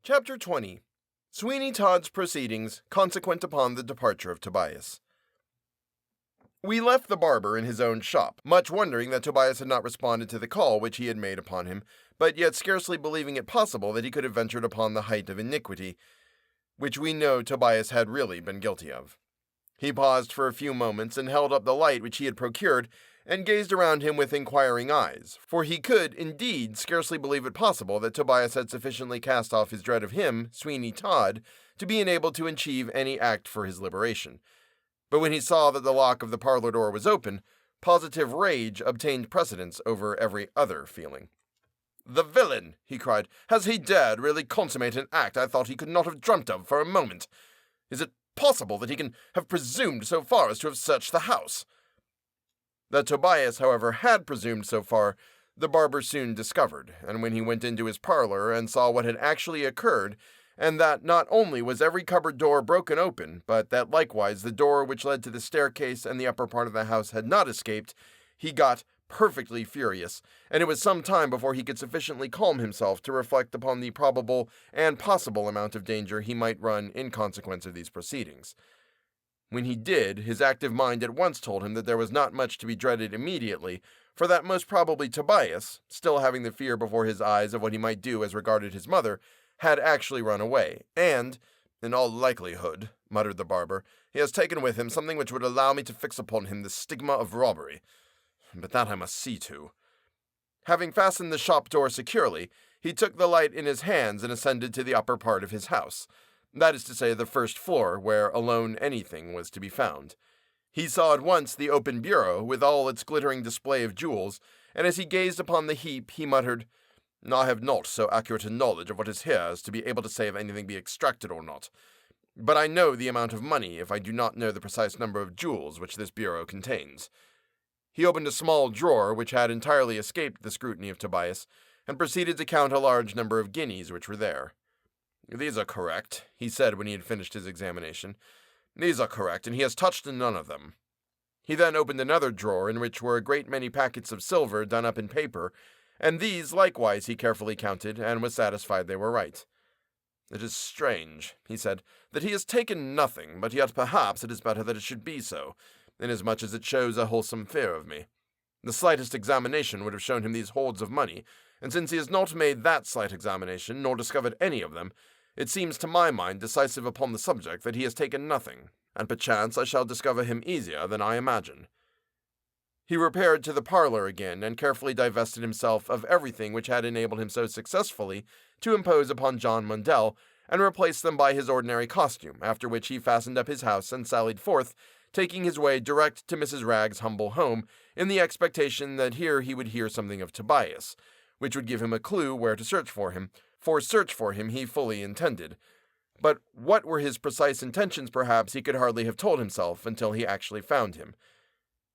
Chapter 20. Sweeney Todd's Proceedings, Consequent upon the departure of Tobias. We left the barber in his own shop, much wondering that Tobias had not responded to the call which he had made upon him, but yet scarcely believing it possible that he could have ventured upon the height of iniquity, which we know Tobias had really been guilty of. He paused for a few moments and held up the light which he had procured, and gazed around him with inquiring eyes, for he could, indeed, scarcely believe it possible that Tobias had sufficiently cast off his dread of him, Sweeney Todd, to be enabled to achieve any act for his liberation. But when he saw that the lock of the parlor door was open, positive rage obtained precedence over every other feeling. "The villain!" he cried. "Has he dared really consummate an act I thought he could not have dreamt of for a moment? Is it possible that he can have presumed so far as to have searched the house?" That Tobias, however, had presumed so far, the barber soon discovered, and when he went into his parlor and saw what had actually occurred, and that not only was every cupboard door broken open, but that likewise the door which led to the staircase and the upper part of the house had not escaped, he got perfectly furious, and it was some time before he could sufficiently calm himself to reflect upon the probable and possible amount of danger he might run in consequence of these proceedings. When he did, his active mind at once told him that there was not much to be dreaded immediately, for that most probably Tobias, still having the fear before his eyes of what he might do as regarded his mother, had actually run away, and, "In all likelihood," muttered the barber, "he has taken with him something which would allow me to fix upon him the stigma of robbery. But that I must see to." Having fastened the shop door securely, he took the light in his hands and ascended to the upper part of his house. That is to say, the first floor, where alone anything was to be found. He saw at once the open bureau, with all its glittering display of jewels, and as he gazed upon the heap, he muttered, "I have not so accurate a knowledge of what is here as to be able to say if anything be extracted or not. But I know the amount of money if I do not know the precise number of jewels which this bureau contains." He opened a small drawer which had entirely escaped the scrutiny of Tobias, and proceeded to count a large number of guineas which were there. "These are correct," he said when he had finished his examination. "These are correct, and he has touched none of them." He then opened another drawer in which were a great many packets of silver done up in paper, and these likewise he carefully counted, and was satisfied they were right. "It is strange," he said, "that he has taken nothing, but yet perhaps it is better that it should be so, inasmuch as it shows a wholesome fear of me. The slightest examination would have shown him these hoards of money, and since he has not made that slight examination, nor discovered any of them, it seems to my mind decisive upon the subject that he has taken nothing, and perchance I shall discover him easier than I imagine." He repaired to the parlor again, and carefully divested himself of everything which had enabled him so successfully to impose upon John Mundell, and replaced them by his ordinary costume, after which he fastened up his house and sallied forth, taking his way direct to Mrs. Ragg's humble home, in the expectation that here he would hear something of Tobias, which would give him a clue where to search for him, for search for him he fully intended. But what were his precise intentions, perhaps, he could hardly have told himself until he actually found him.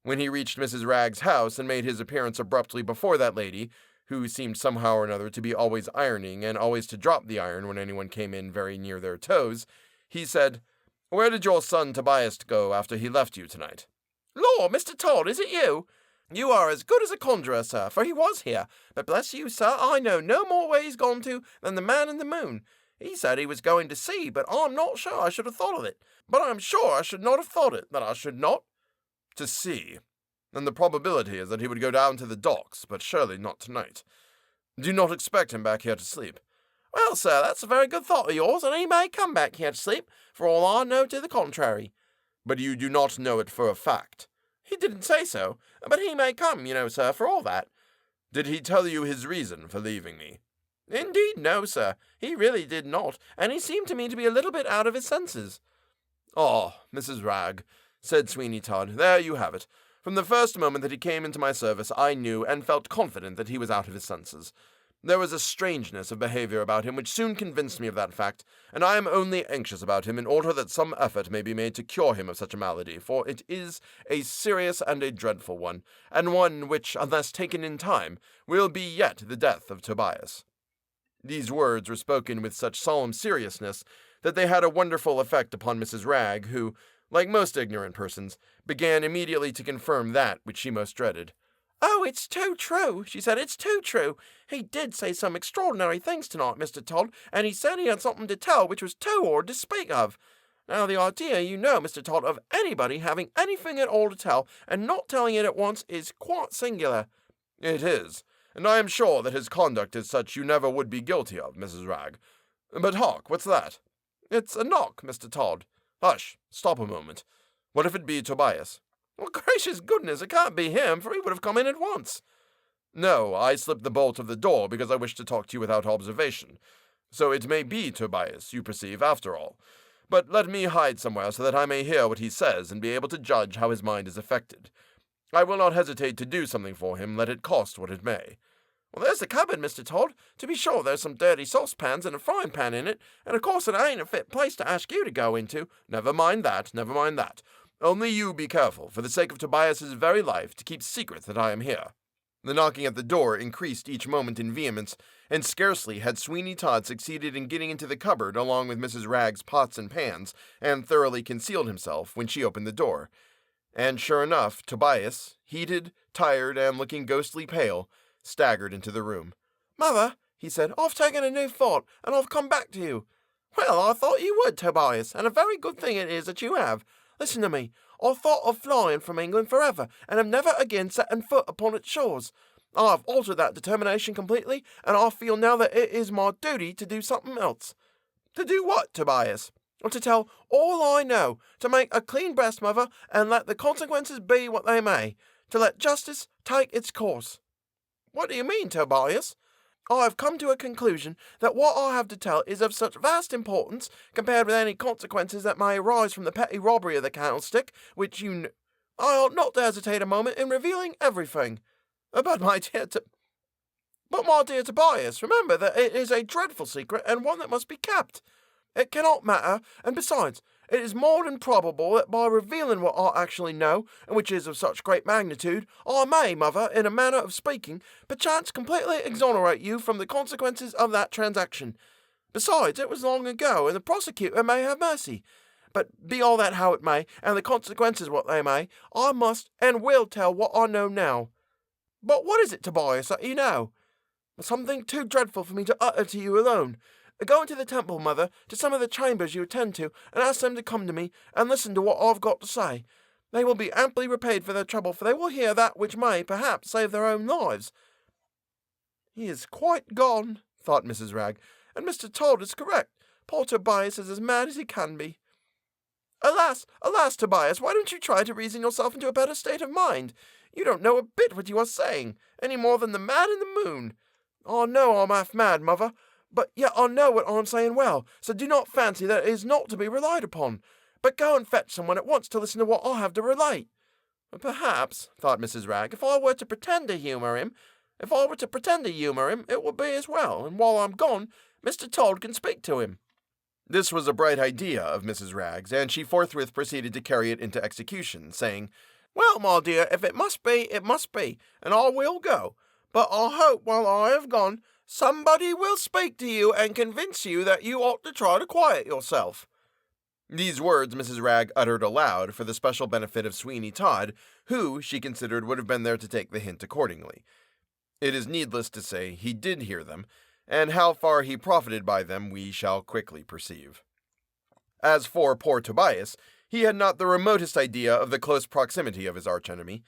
When he reached Mrs. Ragg's house and made his appearance abruptly before that lady, who seemed somehow or another to be always ironing and always to drop the iron when anyone came in very near their toes, he said, "Where did your son Tobias go after he left you tonight?" "Lord, Mr. Todd, is it you? You are as good as a conjurer, sir, for he was here. But bless you, sir, I know no more where he's gone to than the man in the moon. He said he was going to sea, but I'm not sure I should have thought of it. But I'm sure I should not have thought it, that I should not." "To sea? Then the probability is that he would go down to the docks, but surely not tonight. Do you not expect him back here to sleep?" "Well, sir, that's a very good thought of yours, and he may come back here to sleep, for all I know to the contrary." "But you do not know it for a fact?" "He didn't say so, but he may come, you know, sir, for all that." "Did he tell you his reason for leaving me?" "Indeed, no, sir. He really did not, and he seemed to me to be a little bit out of his senses." "Oh, Mrs. Ragg," said Sweeney Todd, "there you have it. From the first moment that he came into my service, I knew and felt confident that he was out of his senses. There was a strangeness of behavior about him which soon convinced me of that fact, and I am only anxious about him in order that some effort may be made to cure him of such a malady, for it is a serious and a dreadful one, and one which, unless taken in time, will be yet the death of Tobias." These words were spoken with such solemn seriousness that they had a wonderful effect upon Mrs. Ragg, who, like most ignorant persons, began immediately to confirm that which she most dreaded. "Oh, it's too true," she said. "It's too true. He did say some extraordinary things tonight, Mr. Todd, and he said he had something to tell which was too horrid to speak of. Now, the idea, Mr. Todd, of anybody having anything at all to tell and not telling it at once is quite singular." "It is, and I am sure that his conduct is such you never would be guilty of, Mrs. Ragg. But hark, what's that?" "It's a knock, Mr. Todd." "Hush, stop a moment. What if it be Tobias?" "Well, gracious goodness, it can't be him, for he would have come in at once." "No, I slipped the bolt of the door because I wished to talk to you without observation. So it may be Tobias, you perceive, after all. But let me hide somewhere so that I may hear what he says and be able to judge how his mind is affected. I will not hesitate to do something for him, let it cost what it may." "Well, there's the cupboard, Mr. Todd. To be sure, there's some dirty saucepans and a frying pan in it, and of course it ain't a fit place to ask you to go into." Never mind that. Only you be careful, for the sake of Tobias's very life, to keep secret that I am here." The knocking at the door increased each moment in vehemence, and scarcely had Sweeney Todd succeeded in getting into the cupboard along with Mrs. Ragg's pots and pans, and thoroughly concealed himself, when she opened the door. And sure enough, Tobias, heated, tired, and looking ghostly pale, staggered into the room. "Mother," he said, "I've taken a new thought, and I've come back to you." "Well, I thought you would, Tobias, and a very good thing it is that you have. Listen to me. I thought of flying from England forever, and have never again set foot upon its shores. I have altered that determination completely, and I feel now that it is my duty to do something else." "To do what, Tobias?" "To tell all I know, to make a clean breast, Mother, and let the consequences be what they may, to let justice take its course." "What do you mean, Tobias?" "I have come to a conclusion that what I have to tell is of such vast importance, compared with any consequences that may arise from the petty robbery of the candlestick, which I ought not to hesitate a moment in revealing everything." But my dear Tobias, remember that it is a dreadful secret, and one that must be kept." "It cannot matter, and besides, it is more than probable that by revealing what I actually know, and which is of such great magnitude, I may, Mother, in a manner of speaking, perchance completely exonerate you from the consequences of that transaction. Besides, it was long ago, and the prosecutor may have mercy. But be all that how it may, and the consequences what they may, I must and will tell what I know now." "But what is it, Tobias, that you know?" "Something too dreadful for me to utter to you alone. Go into the temple, Mother, to some of the chambers you attend to, and ask them to come to me, and listen to what I've got to say. They will be amply repaid for their trouble, for they will hear that which may, perhaps, save their own lives." "He is quite gone," thought Mrs. Ragg, "and Mr. Todd is correct. Poor Tobias is as mad as he can be." Alas, Tobias, why don't you try to reason yourself into a better state of mind? You don't know a bit what you are saying, any more than the man in the moon." "I know I'm half mad, Mother, but yet I know what I'm saying well, so do not fancy that it is not to be relied upon. But go and fetch someone at once to listen to what I have to relate." "Perhaps," thought Mrs. Ragg, if I were to pretend to humour him, it would be as well, and while I'm gone, Mr. Todd can speak to him." This was a bright idea of Mrs. Ragg's, and she forthwith proceeded to carry it into execution, saying, "Well, my dear, if it must be, it must be, and I will go. But I hope while I have gone, somebody will speak to you and convince you that you ought to try to quiet yourself." These words Mrs. Ragg uttered aloud for the special benefit of Sweeney Todd, who, she considered, would have been there to take the hint accordingly. It is needless to say he did hear them, and how far he profited by them we shall quickly perceive. As for poor Tobias, he had not the remotest idea of the close proximity of his archenemy.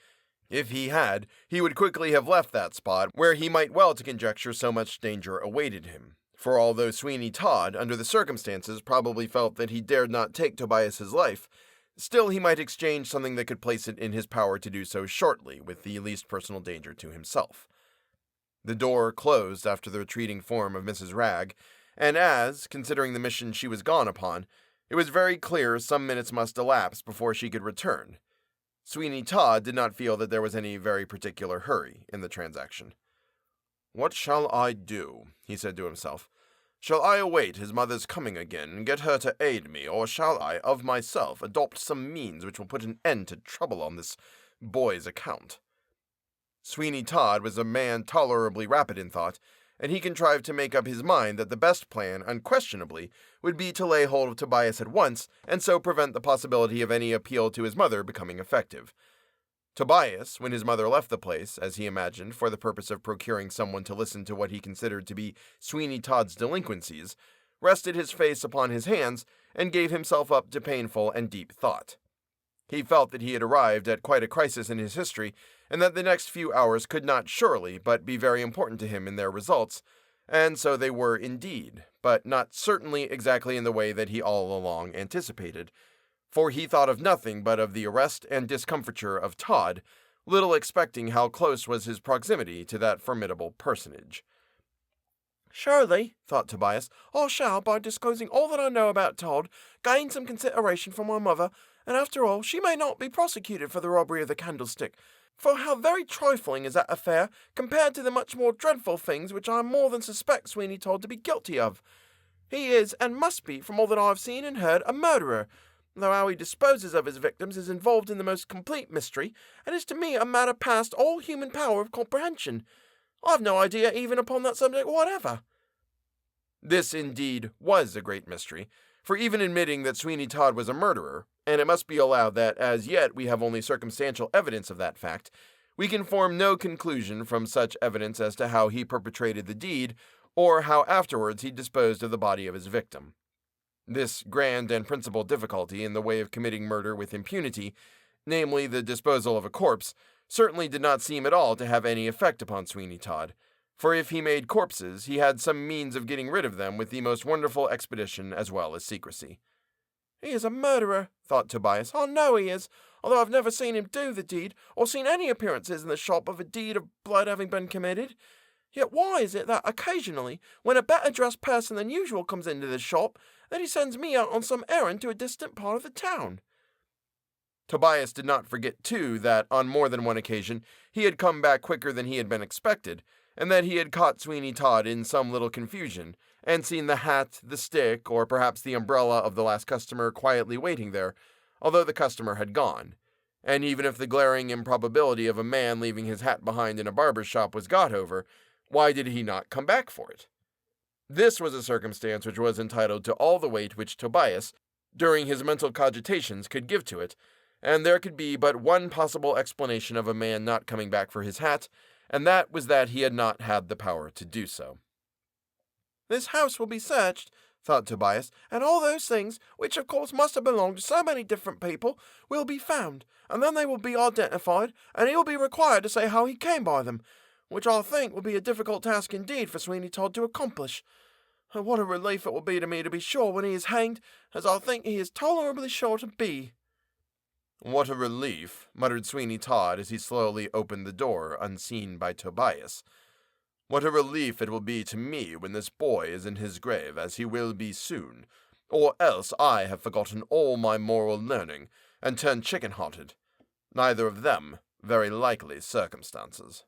If he had, he would quickly have left that spot where he might well to conjecture so much danger awaited him. For although Sweeney Todd, under the circumstances, probably felt that he dared not take Tobias's life, still he might exchange something that could place it in his power to do so shortly, with the least personal danger to himself. The door closed after the retreating form of Mrs. Ragg, and as, considering the mission she was gone upon, it was very clear some minutes must elapse before she could return, Sweeney Todd did not feel that there was any very particular hurry in the transaction. "What shall I do?" he said to himself. "Shall I await his mother's coming again and get her to aid me, or shall I, of myself, adopt some means which will put an end to trouble on this boy's account?" Sweeney Todd was a man tolerably rapid in thought, and he contrived to make up his mind that the best plan, unquestionably, would be to lay hold of Tobias at once, and so prevent the possibility of any appeal to his mother becoming effective. Tobias, when his mother left the place, as he imagined, for the purpose of procuring someone to listen to what he considered to be Sweeney Todd's delinquencies, rested his face upon his hands and gave himself up to painful and deep thought. He felt that he had arrived at quite a crisis in his history, and that the next few hours could not surely but be very important to him in their results, and so they were indeed, but not certainly exactly in the way that he all along anticipated, for he thought of nothing but of the arrest and discomfiture of Todd, little expecting how close was his proximity to that formidable personage. Surely, thought Tobias, I shall, by disclosing all that I know about Todd, gain some consideration from my mother, and after all, she may not be prosecuted for the robbery of the candlestick. For how very trifling is that affair compared to the much more dreadful things which I more than suspect Sweeney Todd to be guilty of. He is, and must be, from all that I have seen and heard, a murderer, though how he disposes of his victims is involved in the most complete mystery, and is to me a matter past all human power of comprehension. I have no idea even upon that subject whatever. This, indeed, was a great mystery, for even admitting that Sweeney Todd was a murderer, and it must be allowed that as yet we have only circumstantial evidence of that fact, we can form no conclusion from such evidence as to how he perpetrated the deed, or how afterwards he disposed of the body of his victim. This grand and principal difficulty in the way of committing murder with impunity, namely the disposal of a corpse, certainly did not seem at all to have any effect upon Sweeney Todd, for if he made corpses, he had some means of getting rid of them with the most wonderful expedition as well as secrecy. He is a murderer, thought Tobias. I know he is, although I've never seen him do the deed, or seen any appearances in the shop of a deed of blood having been committed. Yet why is it that occasionally, when a better-dressed person than usual comes into the shop, that he sends me out on some errand to a distant part of the town? Tobias did not forget, too, that on more than one occasion he had come back quicker than he had been expected, and that he had caught Sweeney Todd in some little confusion, and seen the hat, the stick, or perhaps the umbrella of the last customer quietly waiting there, although the customer had gone. And even if the glaring improbability of a man leaving his hat behind in a barber's shop was got over, why did he not come back for it? This was a circumstance which was entitled to all the weight which Tobias, during his mental cogitations, could give to it, and there could be but one possible explanation of a man not coming back for his hat, and that was that he had not had the power to do so. This house will be searched, thought Tobias, and all those things, which of course must have belonged to so many different people, will be found, and then they will be identified, and he will be required to say how he came by them, which I think will be a difficult task indeed for Sweeney Todd to accomplish. And what a relief it will be to me to be sure when he is hanged, as I think he is tolerably sure to be. What a relief, muttered Sweeney Todd as he slowly opened the door, unseen by Tobias. What a relief it will be to me when this boy is in his grave, as he will be soon, or else I have forgotten all my moral learning, and turned chicken-hearted. Neither of them very likely circumstances.